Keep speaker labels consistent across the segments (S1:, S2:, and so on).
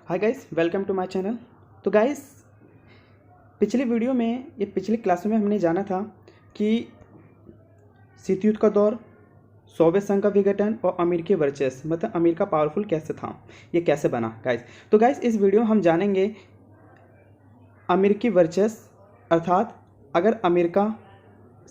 S1: Hi guys, welcome to my channel. तो guys, पिछली video में पिछली क्लास में हमने जाना था कि शीत युद्ध का दौर, सोवियत संघ का विघटन और अमेरिकी वर्चस्व मतलब अमेरिका पावरफुल कैसे था, ये कैसे बना गाइस। तो गाइस, इस वीडियो में हम जानेंगे अमेरिकी वर्चस्व अर्थात अगर अमेरिका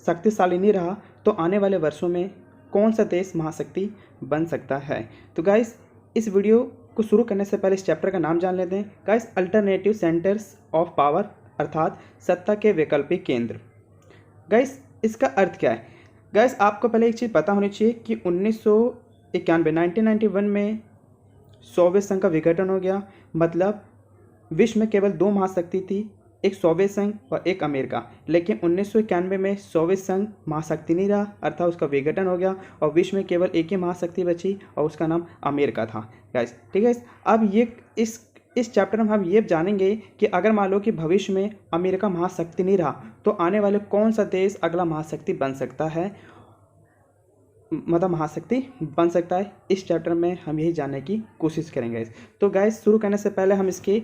S1: शक्तिशाली नहीं रहा तो आने वाले वर्षों में कौन सा देश महाशक्ति बन सकता है। तो गाइस, इस वीडियो को शुरू करने से पहले इस चैप्टर का नाम जान लेते हैं guys. Alternative centres of power अर्थात सत्ता के वैकल्पिक केंद्र। गाइस, इसका अर्थ क्या है। गाइस, आपको पहले एक चीज़ पता होनी चाहिए कि 1991 में सोवियत संघ का विघटन हो गया। मतलब विश्व में केवल दो महाशक्ति थी, एक सोवियत संघ और एक अमेरिका। लेकिन 1991 में सोवियत संघ महाशक्ति नहीं रहा अर्थात उसका विघटन हो गया और विश्व में केवल एक ही महाशक्ति बची और उसका नाम अमेरिका था गाइस। ठीक है, अब ये इस चैप्टर में हम ये जानेंगे कि अगर मान लो कि भविष्य में अमेरिका महाशक्ति नहीं रहा तो आने वाले कौन सा देश अगला महाशक्ति बन सकता है, मतलब महाशक्ति बन सकता है। इस चैप्टर में हम यही जानने की कोशिश करेंगे। तो गाइस, शुरू करने से पहले हम इसके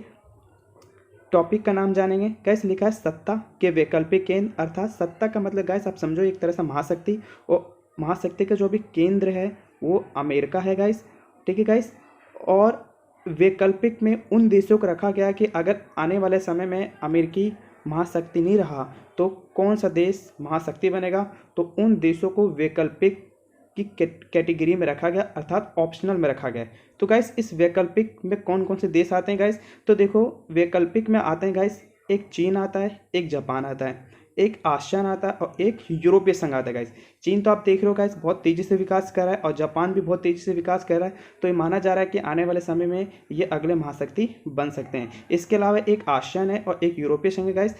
S1: टॉपिक का नाम जानेंगे। गैस, लिखा है सत्ता के वैकल्पिक केंद्र अर्थात सत्ता का मतलब गैस आप समझो एक तरह से महाशक्ति, और महाशक्ति का जो भी केंद्र है वो अमेरिका है गाइस। ठीक है गाइस, और वैकल्पिक में उन देशों को रखा गया कि अगर आने वाले समय में अमेरिकी महाशक्ति नहीं रहा तो कौन सा देश महाशक्ति बनेगा। तो उन देशों को वैकल्पिक की कैटेगरी में रखा गया अर्थात ऑप्शनल में रखा गया। तो गाइस, इस वैकल्पिक में कौन कौन से देश आते हैं गाइस। तो देखो, वैकल्पिक में आते हैं गाइस, एक चीन आता है, एक जापान आता है, एक आसियान आता है और एक यूरोपीय संघ आता है गाइस। चीन तो आप देख रहे हो गाइस बहुत तेज़ी से विकास कर रहा है और जापान भी बहुत तेज़ी से विकास कर रहा है। तो ये माना जा रहा है कि आने वाले समय में ये अगले महाशक्ति बन सकते हैं। इसके अलावा एक आसियान है और एक यूरोपीय संघ है गाइस।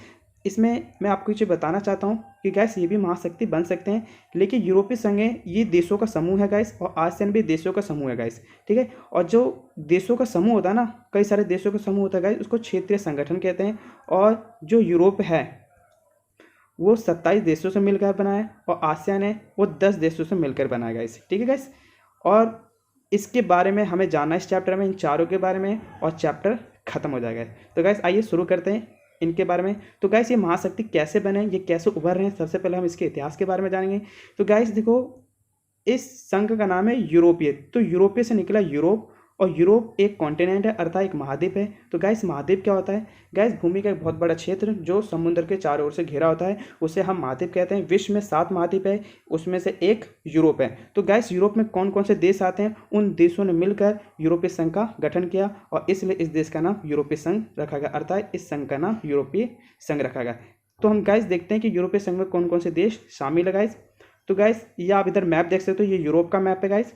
S1: इसमें मैं आपको ये बताना चाहता हूँ कि गैस ये भी महाशक्ति बन सकते हैं, लेकिन यूरोपीय संघ है ये देशों का समूह है गैस और आसियान भी देशों का समूह है गैस। ठीक है, और जो देशों का समूह होता है ना, कई सारे देशों का समूह होता है गैस, उसको क्षेत्रीय संगठन कहते हैं। और जो यूरोप है वो 27 देशों से मिलकर बना है और आसियान है वो 10 देशों से मिलकर बना है गैस। ठीक है गैस, और इसके बारे में हमें जानना है इस चैप्टर में, इन चारों के बारे में, और चैप्टर खत्म हो जाएगा। तो गैस आइए शुरू करते हैं इनके बारे में। तो गाइस, ये महाशक्ति कैसे बने, ये कैसे उभर रहे हैं, सबसे पहले हम इसके इतिहास के बारे में जानेंगे। तो गाइस देखो, इस संघ का नाम है यूरोपीय। तो यूरोपीय से निकला यूरोप, और यूरोप एक कॉन्टिनेंट है अर्थात एक महाद्वीप है। तो गाइस, महाद्वीप क्या होता है गाइस, भूमि का एक बहुत बड़ा क्षेत्र जो समुद्र के चारों ओर से घिरा होता है, उसे हम महाद्वीप कहते हैं। विश्व में 7 महाद्वीप है, उसमें से एक यूरोप है। तो गाइस, यूरोप में कौन कौन से देश आते हैं, उन देशों ने मिलकर यूरोपीय संघ का गठन किया और इसलिए इस देश का नाम यूरोपीय संघ रखा गया अर्थात इस संघ का नाम यूरोपीय संघ रखा गया। तो हम गाइस देखते हैं कि यूरोपीय संघ में कौन कौन से देश शामिल है गाइस। तो गाइस, ये आप इधर मैप देख सकते हो, ये यूरोप का मैप है गाइस।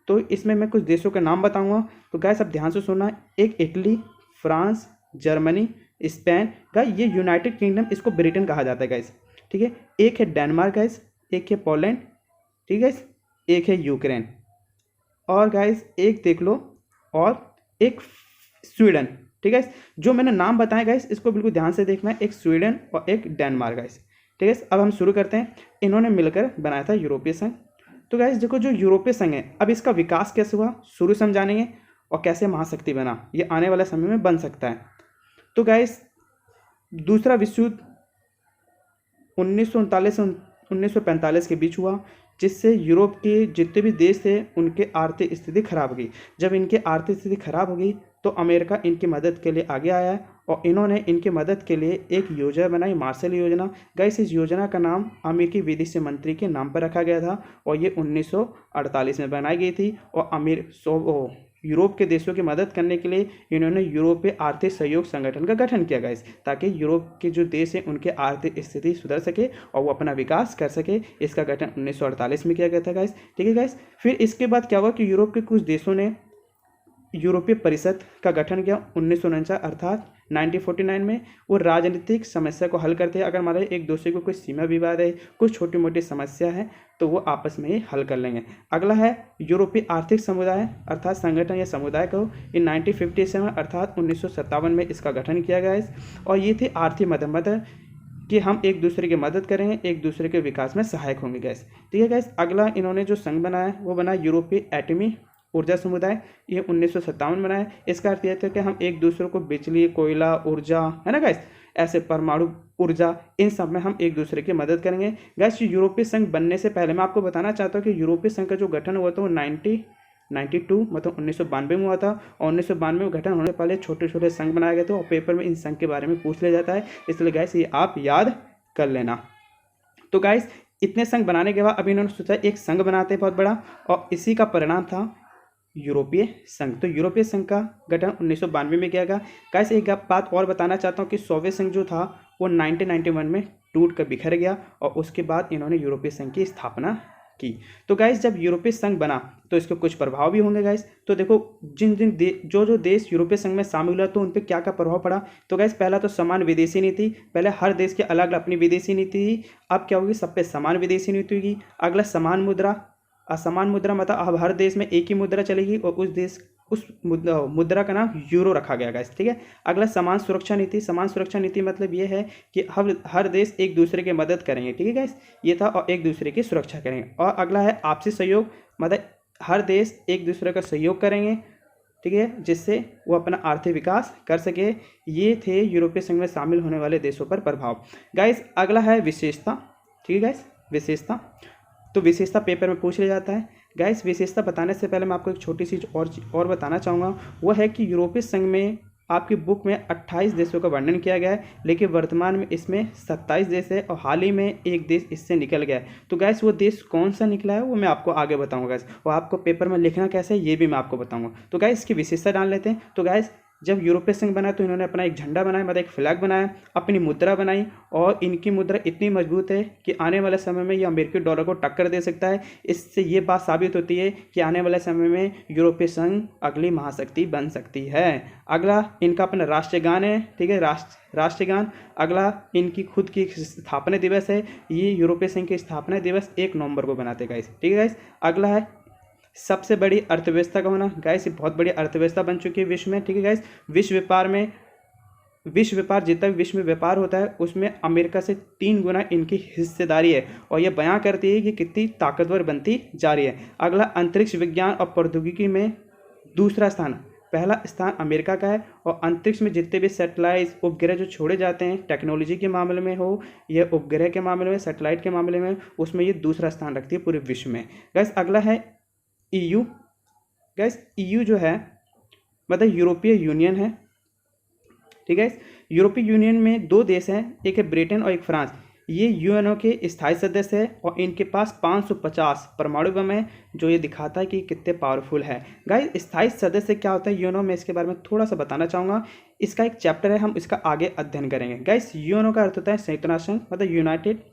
S1: तो इसमें मैं कुछ देशों के नाम बताऊंगा। तो गाइस अब ध्यान से सुनना, एक Italy, France, Germany, Spain. Guys ये यूनाइटेड किंगडम, इसको ब्रिटेन कहा जाता है गाइस। ठीक है, एक है डेनमार्क गाइस, एक है पोलैंड, ठीक है, एक है यूक्रेन, और गाइस एक देख लो, और एक स्वीडन। ठीक है, जो मैंने नाम बताए गाइस इसको बिल्कुल ध्यान से देखना है, एक स्वीडन और एक डेनमार्क गाइस। ठीक है, अब हम शुरू करते हैं। इन्होंने मिलकर बनाया था यूरोपीय संघ। तो गाइस देखो, जो यूरोपीय संघ है, अब इसका विकास कैसे हुआ शुरू से हम जानेंगे, और कैसे महाशक्ति बना, ये आने वाले समय में बन सकता है। तो गाइस, दूसरा विश्व युद्ध 1939 से 1945 के बीच हुआ, जिससे यूरोप के जितने भी देश थे उनके आर्थिक स्थिति खराब हो गई। जब इनकी आर्थिक स्थिति खराब हो गई तो अमेरिका इनकी मदद के लिए आगे आया और इन्होंने इनकी मदद के लिए एक योजना बनाई, मार्शल योजना। गाइस, इस योजना का नाम अमेरिकी विदेश मंत्री के नाम पर रखा गया था और ये 1948 में बनाई गई थी। और यूरोप के देशों की मदद करने के लिए इन्होंने यूरोपीय आर्थिक सहयोग संगठन का गठन किया गाइस, ताकि यूरोप के जो देश हैं उनके आर्थिक स्थिति सुधर सके और वो अपना विकास कर सके। इसका गठन 1948 में किया गया था गाइस। ठीक है गाइस, फिर इसके बाद क्या हुआ कि यूरोप के कुछ देशों ने यूरोपीय परिषद का गठन किया 1949 अर्थात 1949 में। वो राजनीतिक समस्या को हल करते हैं। अगर मान लो एक दूसरे को कोई सीमा विवाद है, कुछ छोटी मोटी समस्या है, तो वो आपस में ही हल कर लेंगे। अगला है यूरोपीय आर्थिक समुदाय अर्थात संगठन या समुदाय को इन 1957 अर्थात 1957 में इसका गठन किया गया है। और ये थी आर्थिक मदद कि हम एक दूसरे की मदद करेंगे, एक दूसरे के विकास में सहायक होंगे गैस। ठीक है गैस, अगला इन्होंने जो संघ बनाया वो बना यूरोपीय एटमी ऊर्जा समुदाय, ये 1957 बना है। इसका अर्थ यह था कि हम एक दूसरे को बिजली, कोयला, ऊर्जा, है ना गाइस, ऐसे परमाणु ऊर्जा, इन सब में हम एक दूसरे की मदद करेंगे। गाइस यूरोपीय संघ बनने से पहले मैं आपको बताना चाहता हूँ कि यूरोपीय संघ का जो गठन हुआ था वो 1992 मतलब 1992 में हुआ था। और 1992 में गठन होने से पहले छोटे छोटे संघ बनाए गए थे और पेपर में इन संघ के बारे में पूछ लिया जाता है, इसलिए गाइस ये आप याद कर लेना। तो गाइस इतने संघ बनाने के बाद अभी इन्होंने सोचा एक संघ बनाते हैं बहुत बड़ा, और इसी का परिणाम था यूरोपीय संघ। तो यूरोपीय संघ का गठन 1992 में किया गया। गाइस एक बात और बताना चाहता हूँ कि सोवियत संघ जो था वो 1991 में टूट कर बिखर गया और उसके बाद इन्होंने यूरोपीय संघ की स्थापना की। तो गाइस जब यूरोपीय संघ बना तो इसके कुछ प्रभाव भी होंगे गाइस। तो देखो जो देश यूरोपीय संघ में शामिल हुआ तो उन पर क्या क्या प्रभाव पड़ा। तो गाइस पहला तो समान विदेशी नीति, पहले हर देश के अलग अपनी विदेशी नीति थी, अब क्या होगी सब पे समान विदेशी नीति होगी। अगला समान मुद्रा, असमान मुद्रा मतलब अब हर देश में एक ही मुद्रा चलेगी और उस मुद्रा का नाम यूरो रखा गया गाइस, ठीक है। अगला समान सुरक्षा नीति, समान सुरक्षा नीति मतलब ये है कि हर देश एक दूसरे की मदद करेंगे, ठीक है गाइस, ये था, और एक दूसरे की सुरक्षा करेंगे। और अगला है आपसी सहयोग, मतलब हर देश एक दूसरे का सहयोग करेंगे, ठीक है, जिससे वो अपना आर्थिक विकास कर सके। ये थे यूरोपीय संघ में शामिल होने वाले देशों पर प्रभाव। गाइस अगला है विशेषता, ठीक है गाइस, विशेषता। तो विशेषता पेपर में पूछ लिया जाता है। गाइस विशेषता बताने से पहले मैं आपको एक छोटी सी और बताना चाहूँगा, वो है कि यूरोपीय संघ में आपकी बुक में 28 देशों का वर्णन किया गया है, लेकिन वर्तमान में इसमें 27 देश है और हाल ही में एक देश इससे निकल गया है। तो गाइस वो देश कौन सा निकला है वो मैं आपको आगे बताऊँगा गाइस, और आपको पेपर में लिखना कैसे है ये भी मैं आपको बताऊँगा। तो गाइस इसकी विशेषता जान लेते हैं। तो गाइस जब यूरोपीय संघ बना तो इन्होंने अपना एक झंडा बनाया, मतलब एक फ्लैग बनाया, अपनी मुद्रा बनाई, और इनकी मुद्रा इतनी मजबूत है कि आने वाले समय में ये अमेरिकी डॉलर को टक्कर दे सकता है। इससे ये बात साबित होती है कि आने वाले समय में यूरोपीय संघ अगली महाशक्ति बन सकती है। अगला इनका अपना राष्ट्रीय गान है, ठीक है, राष्ट्रीय गान। अगला इनकी खुद की स्थापना दिवस है, ये यूरोपीय संघ की स्थापना दिवस 1 नवंबर को बनाते गाइस, ठीक है गाइस। अगला है सबसे बड़ी अर्थव्यवस्था का होना। गाइस ये बहुत बड़ी अर्थव्यवस्था बन चुकी है विश्व में, ठीक है गाइस। विश्व व्यापार जितना भी विश्व में व्यापार होता है उसमें अमेरिका से 3 गुना इनकी हिस्सेदारी है, और यह बयां करती है कि कितनी ताकतवर बनती जा रही है। अगला अंतरिक्ष विज्ञान और प्रौद्योगिकी में दूसरा स्थान, पहला स्थान अमेरिका का है, और अंतरिक्ष में जितने भी सैटेलाइट उपग्रह जो छोड़े जाते हैं टेक्नोलॉजी के मामले में हो या उपग्रह के मामले में, सैटेलाइट के मामले में, उसमें ये दूसरा स्थान रखती है पूरे विश्व में। गाइस अगला है EU। गाइस EU जो है मतलब यूरोपीय यूनियन है, ठीक है। यूरोपीय यूनियन में 2 देश हैं, एक है ब्रिटेन और एक फ्रांस। ये यूएनओ के स्थायी सदस्य है और इनके पास 550 परमाणु बम है, जो ये दिखाता है कि कितने पावरफुल है। गाइस स्थायी सदस्य क्या होता है यूएनओ में, इसके बारे में थोड़ा सा बताना चाहूँगा। इसका एक चैप्टर है, हम इसका आगे अध्ययन करेंगे। गाइस यूएनओ का अर्थ होता है संयुक्त राष्ट्र संघ, मतलब यूनाइटेड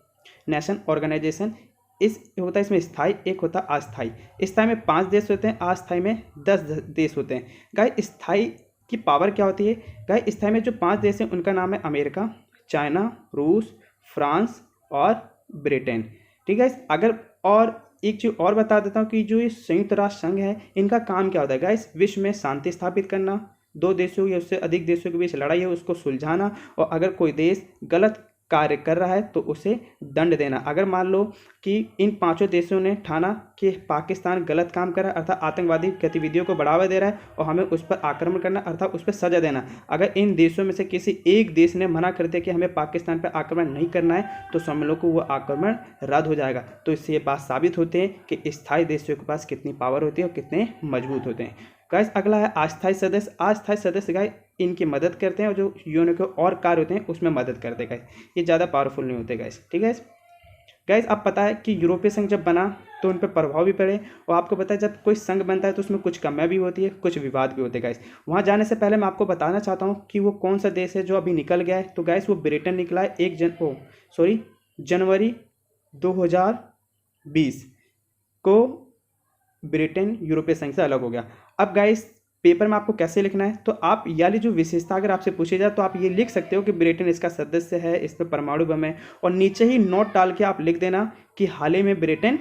S1: नेशन ऑर्गेनाइजेशन। इस होता है इसमें स्थायी, एक होता है अस्थायी। स्थायी में 5 देश होते हैं, अस्थायी में 10 देश होते हैं। गाइस स्थायी की पावर क्या होती है। गाइस स्थायी में जो 5 देश हैं उनका नाम है अमेरिका, चाइना, रूस, फ्रांस और ब्रिटेन, ठीक है। अगर और एक चीज़ और बता देता हूँ कि जो ये संयुक्त राष्ट्र संघ है इनका काम क्या होता है। गाइस विश्व में शांति स्थापित करना, 2 देशों या उससे अधिक देशों के बीच लड़ाई है उसको सुलझाना, और अगर कोई देश गलत कार्य कर रहा है तो उसे दंड देना। अगर मान लो कि इन 5 देशों ने ठाना कि पाकिस्तान गलत काम कर रहा है अर्थात आतंकवादी गतिविधियों को बढ़ावा दे रहा है और हमें उस पर आक्रमण करना अर्थात उस पर सजा देना, अगर इन देशों में से किसी एक देश ने मना कर दिया कि हमें पाकिस्तान पर आक्रमण नहीं करना है तो सम्मेलन को वो आक्रमण रद्द हो जाएगा। तो इससे ये बात साबित होती है कि स्थायी देशों के पास कितनी पावर होती है और कितने मजबूत होते हैं। गाइस अगला है अस्थायी सदस्य। अस्थायी सदस्य गाइस इनकी मदद करते हैं और जो यूएनओ के और कार्य होते हैं उसमें मदद करते हैं गाइस, ये ज़्यादा पावरफुल नहीं होते गाइस, ठीक है गाइस। अब पता है कि यूरोपीय संघ जब बना तो उन पर प्रभाव भी पड़े, और आपको पता है जब कोई संघ बनता है तो उसमें कुछ कमियां भी होती है, कुछ विवाद भी होते हैं गाइस। वहाँ जाने से पहले मैं आपको बताना चाहता हूँ कि वो कौन सा देश है जो अभी निकल गया है। तो गाइस वो ब्रिटेन निकला है। जनवरी 2020 को ब्रिटेन यूरोपीय संघ से अलग हो गया। अब गाइस पेपर में आपको कैसे लिखना है, तो आप याली जो विशेषता अगर आपसे पूछी जाए तो आप ये लिख सकते हो कि ब्रिटेन इसका सदस्य है, इस पर परमाणु बम है, और नीचे ही नोट डाल के आप लिख देना कि हाल ही में ब्रिटेन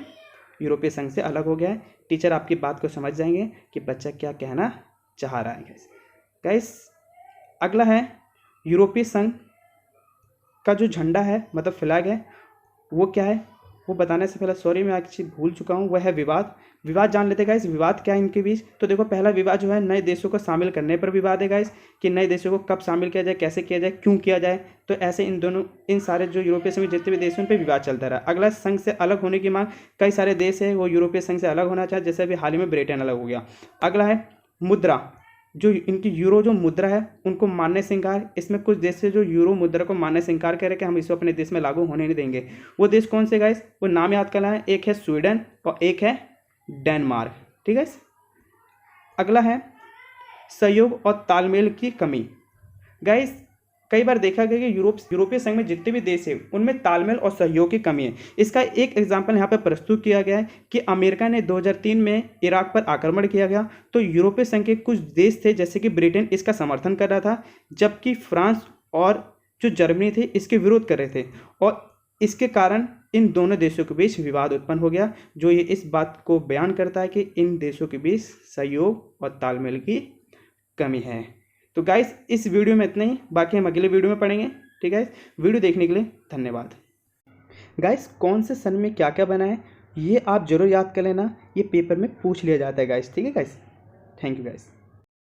S1: यूरोपीय संघ से अलग हो गया है। टीचर आपकी बात को समझ जाएंगे कि बच्चा क्या कहना चाह रहा है गाइस। अगला है यूरोपीय संघ का जो झंडा है मतलब फ्लैग है वो क्या है, वो बताने से पहले सॉरी मैं एक चीज़ भूल चुका हूँ, वह है विवाद। विवाद जान लेते गाइस, विवाद क्या है इनके बीच। तो देखो पहला विवाद जो है नए देशों को शामिल करने पर विवाद है गाइस, कि नए देशों को कब शामिल किया जाए, कैसे किया जाए, क्यों किया जाए। तो ऐसे इन सारे जो यूरोपीय संघ जितने भी देश हैं उन पर विवाद चलता रहा। अगला संघ से अलग होने की मांग, कई सारे देश है वो यूरोपीय संघ से अलग होना चाहे, जैसे अभी हाल ही में ब्रिटेन अलग हो गया। अगला है मुद्रा, जो इनकी यूरो जो मुद्रा है उनको मानने से इनकार। इसमें कुछ देश है जो यूरो मुद्रा को मानने से इनकार करे कि हम इसको अपने देश में लागू होने नहीं देंगे। वो देश कौन से गाइस, वो नाम याद करना है, एक है स्वीडन और एक है डेनमार्क, ठीक है। अगला है सहयोग और तालमेल की कमी। गाइस कई बार देखा गया कि यूरोपीय संघ में जितने भी देश हैं उनमें तालमेल और सहयोग की कमी है। इसका एक एग्जाम्पल यहाँ पर प्रस्तुत किया गया है कि अमेरिका ने 2003 में इराक पर आक्रमण किया गया, तो यूरोपीय संघ के कुछ देश थे जैसे कि ब्रिटेन इसका समर्थन कर रहा था, जबकि फ्रांस और जो जर्मनी थे इसके विरोध कर रहे थे, और इसके कारण इन दोनों देशों के बीच विवाद उत्पन्न हो गया, जो ये इस बात को बयान करता है कि इन देशों के बीच सहयोग और तालमेल की कमी है। तो गाइस इस वीडियो में इतना ही, बाकी हम अगले वीडियो में पढ़ेंगे, ठीक है। वीडियो देखने के लिए धन्यवाद। गाइस कौन से सन में क्या क्या बना है ये आप जरूर याद कर लेना, ये पेपर में पूछ लिया जाता है गाइस, ठीक है गाइस। Thank you guys.